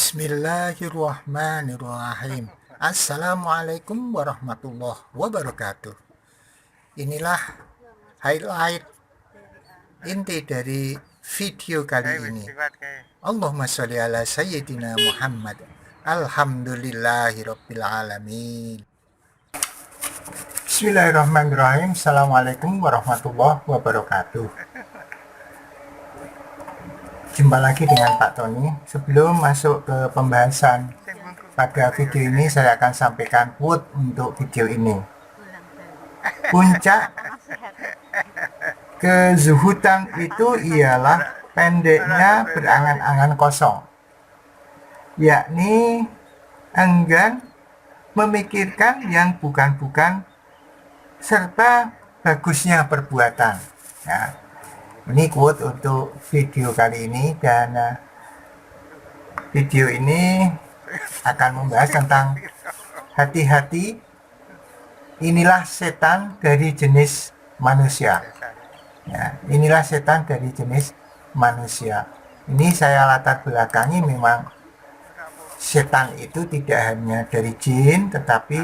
Bismillahirrahmanirrahim. Assalamualaikum warahmatullahi wabarakatuh. Inilah highlight inti dari video kali ini. Allahumma sholli ala sayyidina Muhammad. Alhamdulillahirabbil alamin. Bismillahirrahmanirrahim. Assalamualaikum warahmatullahi wabarakatuh. Jumpa lagi dengan Pak Tony. Sebelum masuk ke pembahasan pada video ini, saya akan sampaikan quote untuk video ini. Puncak kezuhudan itu ialah pendeknya berangan-angan kosong, yakni enggan memikirkan yang bukan-bukan serta bagusnya perbuatan. Ya. Ini quote untuk video kali ini, dan video ini akan membahas tentang hati-hati, inilah setan dari jenis manusia. Ya, inilah setan dari jenis manusia. Ini saya latar belakangi, memang setan itu tidak hanya dari jin, tetapi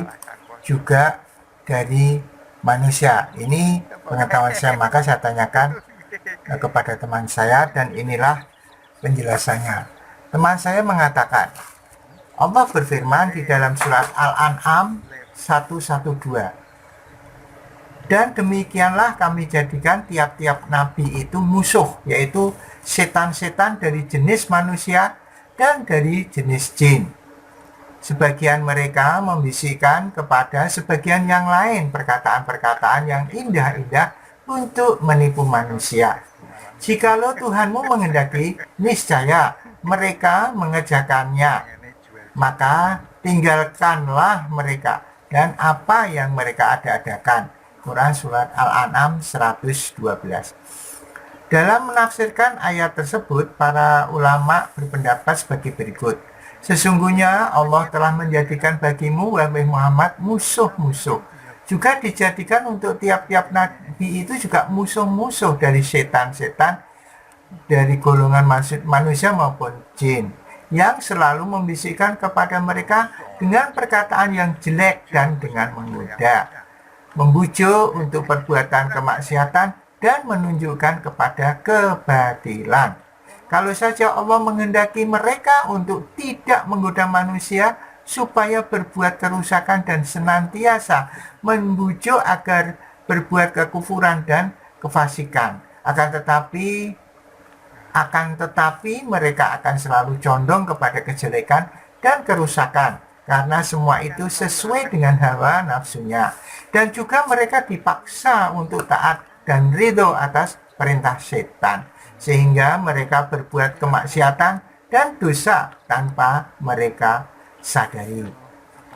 juga dari manusia. Ini pengetahuan saya, maka saya tanyakan kepada teman saya, dan inilah penjelasannya. Teman saya mengatakan, Allah berfirman di dalam surat Al-An'am 112, dan demikianlah kami jadikan tiap-tiap nabi itu musuh, yaitu setan-setan dari jenis manusia dan dari jenis jin. Sebagian mereka membisikkan kepada sebagian yang lain perkataan-perkataan yang indah-indah untuk menipu manusia. Jikalau Tuhanmu menghendaki, niscaya mereka mengerjakannya, maka tinggalkanlah mereka dan apa yang mereka ada-adakan. Quran Surat Al-An'am 112. Dalam menafsirkan ayat tersebut, para ulama berpendapat sebagai berikut. Sesungguhnya Allah telah menjadikan bagimu, wahai Muhammad, musuh-musuh. Juga dijadikan untuk tiap-tiap nabi itu juga musuh-musuh dari setan-setan dari golongan manusia maupun jin, yang selalu membisikkan kepada mereka dengan perkataan yang jelek dan dengan menggoda, membujuk untuk perbuatan kemaksiatan dan menunjukkan kepada kebatilan. Kalau saja Allah menghendaki mereka untuk tidak menggoda manusia supaya berbuat kerusakan dan senantiasa membujuk agar berbuat kekufuran dan kefasikan, akan tetapi mereka akan selalu condong kepada kejelekan dan kerusakan, karena semua itu sesuai dengan hawa nafsunya, dan juga mereka dipaksa untuk taat dan ridho atas perintah setan, sehingga mereka berbuat kemaksiatan dan dosa tanpa mereka sadari.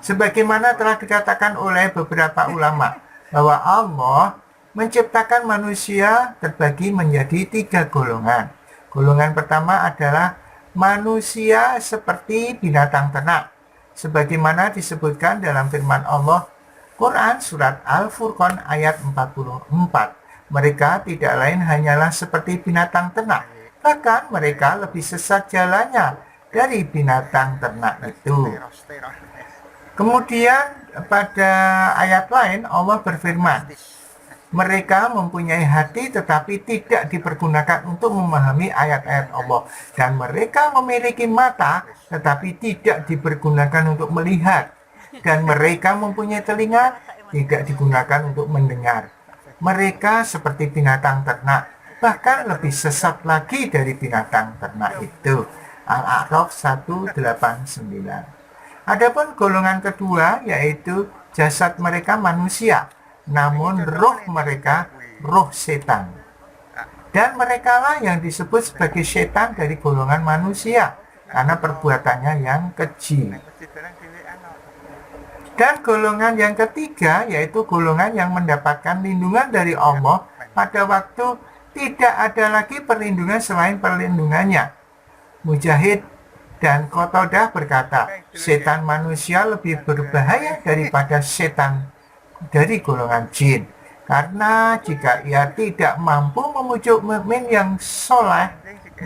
Sebagaimana telah dikatakan oleh beberapa ulama bahwa Allah menciptakan manusia terbagi menjadi 3 golongan. Golongan pertama adalah manusia seperti binatang ternak, sebagaimana disebutkan dalam firman Allah Quran Surat Al-Furqan ayat 44. Mereka tidak lain hanyalah seperti binatang ternak, bahkan mereka lebih sesat jalannya dari binatang ternak itu. Kemudian pada ayat lain Allah berfirman, mereka mempunyai hati tetapi tidak dipergunakan untuk memahami ayat-ayat Allah, dan mereka memiliki mata tetapi tidak dipergunakan untuk melihat, dan mereka mempunyai telinga tidak digunakan untuk mendengar. Mereka seperti binatang ternak, bahkan lebih sesat lagi dari binatang ternak itu. Al-A'raf 189. Adapun golongan kedua, yaitu jasad mereka manusia, namun roh mereka roh setan. Dan merekalah yang disebut sebagai setan dari golongan manusia, karena perbuatannya yang keji. Dan golongan yang ketiga, yaitu golongan yang mendapatkan lindungan dari Allah pada waktu tidak ada lagi perlindungan selain perlindungannya. Mujahid dan Qatadah berkata, setan manusia lebih berbahaya daripada setan dari golongan jin, karena jika ia tidak mampu memujuk mukmin yang soleh,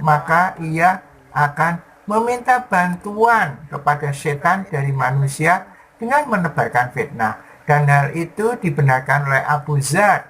maka ia akan meminta bantuan kepada setan dari manusia dengan menebarkan fitnah. Dan hal itu dibenarkan oleh Abu Dzar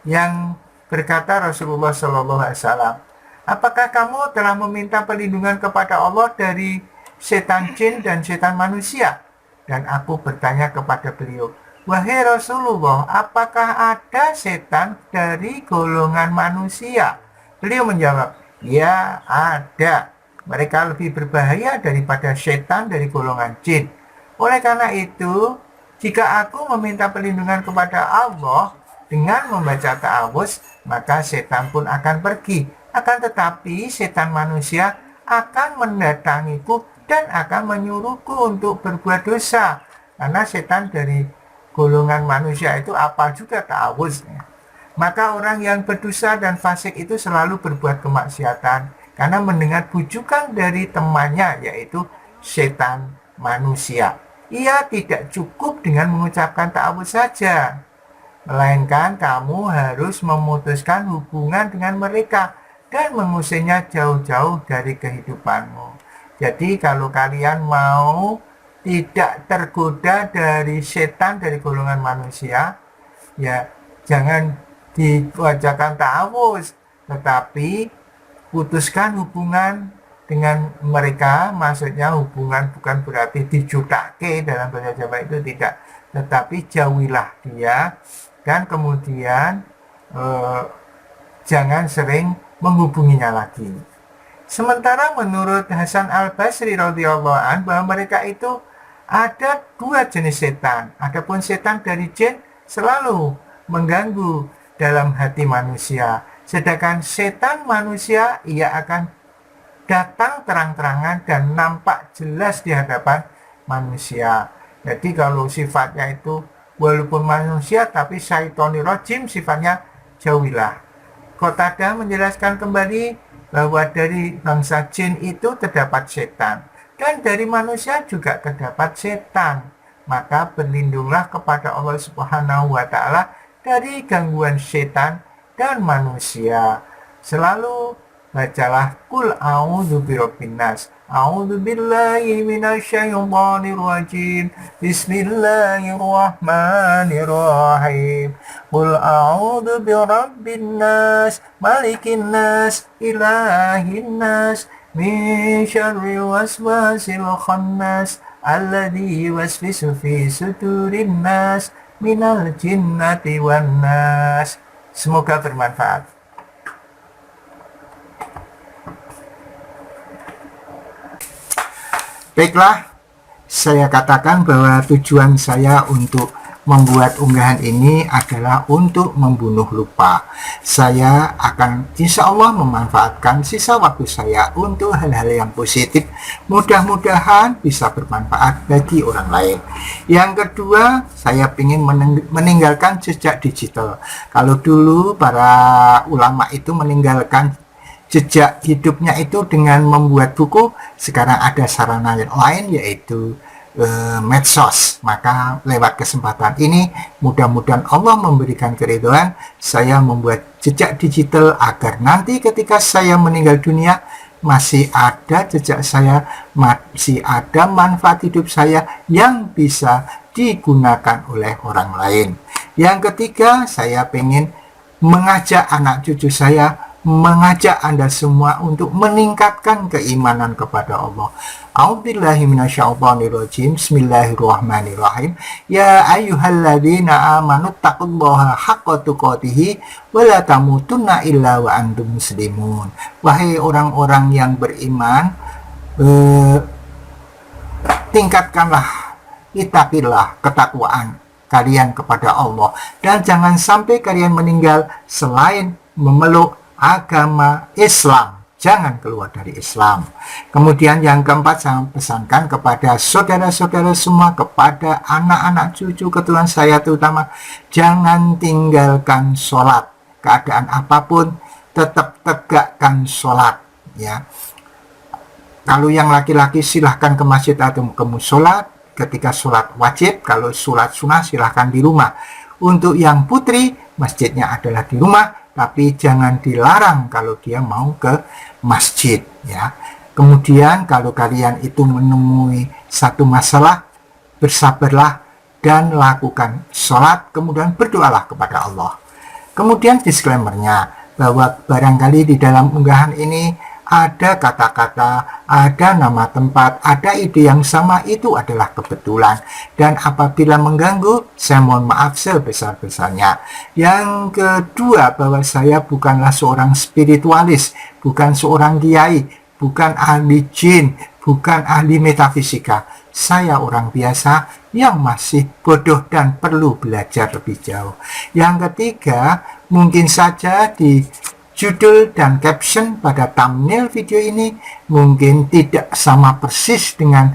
yang berkata Rasulullah Shallallahu Alaihi Wasallam, apakah kamu telah meminta perlindungan kepada Allah dari setan jin dan setan manusia? Dan aku bertanya kepada beliau, wahai Rasulullah, apakah ada setan dari golongan manusia? Beliau menjawab, ya ada. Mereka lebih berbahaya daripada setan dari golongan jin. Oleh karena itu, jika aku meminta perlindungan kepada Allah dengan membaca ta'awuz, maka setan pun akan pergi. Akan tetapi setan manusia akan mendatangiku dan akan menyuruhku untuk berbuat dosa. Karena setan dari golongan manusia itu apa juga ta'awuznya. Maka orang yang berdosa dan fasik itu selalu berbuat kemaksiatan karena mendengar bujukan dari temannya, yaitu setan manusia. Ia tidak cukup dengan mengucapkan ta'awuz saja, melainkan kamu harus memutuskan hubungan dengan mereka dan mengusirnya jauh-jauh dari kehidupanmu. Jadi kalau kalian mau tidak tergoda dari setan dari golongan manusia, ya jangan dibacakan ta'awuz, tetapi putuskan hubungan dengan mereka. Maksudnya hubungan bukan berarti dijutake, dalam bahasa Jawa itu tidak, tetapi jauhilah dia dan kemudian jangan sering menghubunginya lagi. Sementara menurut Hasan Al-Basri radhiyallahu anhu bahwa mereka itu ada dua jenis setan. Adapun setan dari jin selalu mengganggu dalam hati manusia, sedangkan setan manusia ia akan datang terang-terangan dan nampak jelas di hadapan manusia. Jadi kalau sifatnya itu walaupun manusia tapi syaitoni rajim, sifatnya jauhilah. Qatadah menjelaskan kembali bahwa dari bangsa jin itu terdapat setan dan dari manusia juga terdapat setan. Maka berlindunglah kepada Allah Subhanahu wa Ta'ala dari gangguan setan dan manusia. Selalu bacalah Qul a'udzu birabbin nas, a'udzu billahi minasyaitonir rajim, bismillahirrahmanirrahim, Qul a'udzu birabbin nas, malikin nas, ilahin nas, min syarri waswasil khannas, alladzi yuwaswisu fi sudurin nas, minal jinnati wan nas. Semoga bermanfaat. Baiklah, saya katakan bahwa tujuan saya untuk membuat unggahan ini adalah untuk membunuh lupa. Saya akan insya Allah memanfaatkan sisa waktu saya untuk hal-hal yang positif. Mudah-mudahan bisa bermanfaat bagi orang lain. Yang kedua, saya ingin meninggalkan jejak digital. Kalau dulu para ulama itu meninggalkan jejak hidupnya itu dengan membuat buku, sekarang ada sarana yang lain yaitu medsos. Maka lewat kesempatan ini mudah-mudahan Allah memberikan keridhaan saya membuat jejak digital agar nanti ketika saya meninggal dunia masih ada jejak saya, masih ada manfaat hidup saya yang bisa digunakan oleh orang lain. Yang ketiga, saya ingin mengajak anak cucu saya, mengajak Anda semua untuk meningkatkan keimanan kepada Allah. A'udzubillahi minasyaitonirrajim. Bismillahirrahmanirrahim. Ya ayyuhalladzina amanu taqullaha haqqa tuqatih wa la tamutunna illa wa antum muslimun. Wahai orang-orang yang beriman, tingkatkanlah, itakilah ketakwaan kalian kepada Allah dan jangan sampai kalian meninggal selain memeluk agama Islam. Jangan keluar dari Islam. Kemudian yang keempat, saya pesankan kepada saudara-saudara semua, kepada anak-anak cucu keturunan saya terutama, jangan tinggalkan sholat. Keadaan apapun tetap tegakkan sholat, ya. Kalau yang laki-laki silahkan ke masjid atau ke musola ketika sholat wajib. Kalau sholat sunnah silahkan di rumah. Untuk yang putri, masjidnya adalah di rumah, tapi jangan dilarang kalau dia mau ke masjid, ya. Kemudian kalau kalian itu menemui satu masalah, bersabarlah dan lakukan sholat, kemudian berdoalah kepada Allah. Kemudian disclaimer-nya bahwa barangkali di dalam unggahan ini ada kata-kata, ada nama tempat, ada ide yang sama, itu adalah kebetulan. Dan apabila mengganggu, saya mohon maaf sebesar-besarnya. Yang kedua, bahwa saya bukanlah seorang spiritualis, bukan seorang kiai, bukan ahli jin, bukan ahli metafisika. Saya orang biasa yang masih bodoh dan perlu belajar lebih jauh. Yang ketiga, mungkin saja di judul dan caption pada thumbnail video ini mungkin tidak sama persis dengan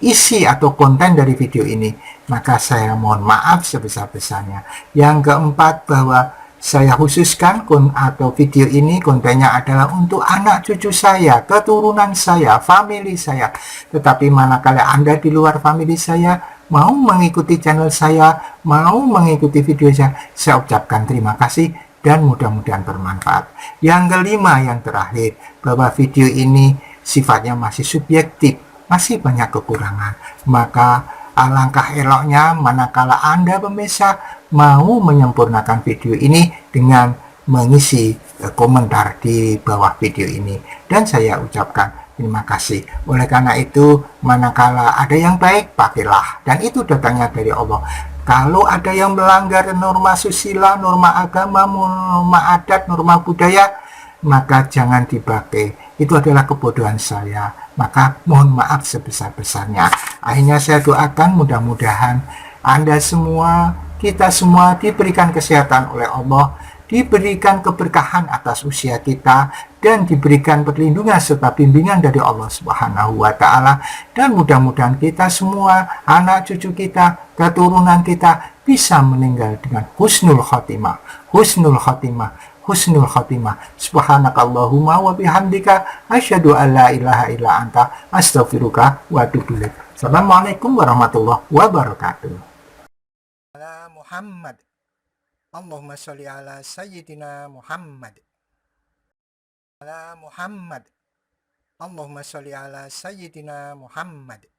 isi atau konten dari video ini, maka saya mohon maaf sebesar-besarnya. Yang keempat, bahwa saya khususkan atau video ini kontennya adalah untuk anak cucu saya, keturunan saya, family saya. Tetapi manakala Anda di luar family saya mau mengikuti channel saya, mau mengikuti video saya ucapkan terima kasih dan mudah-mudahan bermanfaat. Yang kelima, yang terakhir, bahwa video ini sifatnya masih subjektif, masih banyak kekurangan. Maka alangkah eloknya manakala Anda pemirsa mau menyempurnakan video ini dengan mengisi komentar di bawah video ini. Dan saya ucapkan terima kasih. Oleh karena itu, manakala ada yang baik, pakailah. Dan itu datangnya dari Allah. Kalau ada yang melanggar norma susila, norma agama, norma adat, norma budaya, maka jangan dipakai. Itu adalah kebodohan saya. Maka mohon maaf sebesar-besarnya. Akhirnya saya doakan mudah-mudahan Anda semua, kita semua diberikan kesehatan oleh Allah, diberikan keberkahan atas usia kita, dan diberikan perlindungan serta bimbingan dari Allah Subhanahu wa Ta'ala. Dan mudah-mudahan kita semua, anak cucu kita, keturunan kita bisa meninggal dengan husnul khotimah, husnul khotimah, husnul khotimah. Subhanakallahumma wa bihamdika asyhadu an la ilaha illa anta astaghfiruka wa atubu ilaik. Assalamualaikum warahmatullahi wabarakatuh. Muhammad, Allahumma sholli ala sayyidina Muhammad. Ala Muhammad, Allahumma sholli ala sayyidina Muhammad.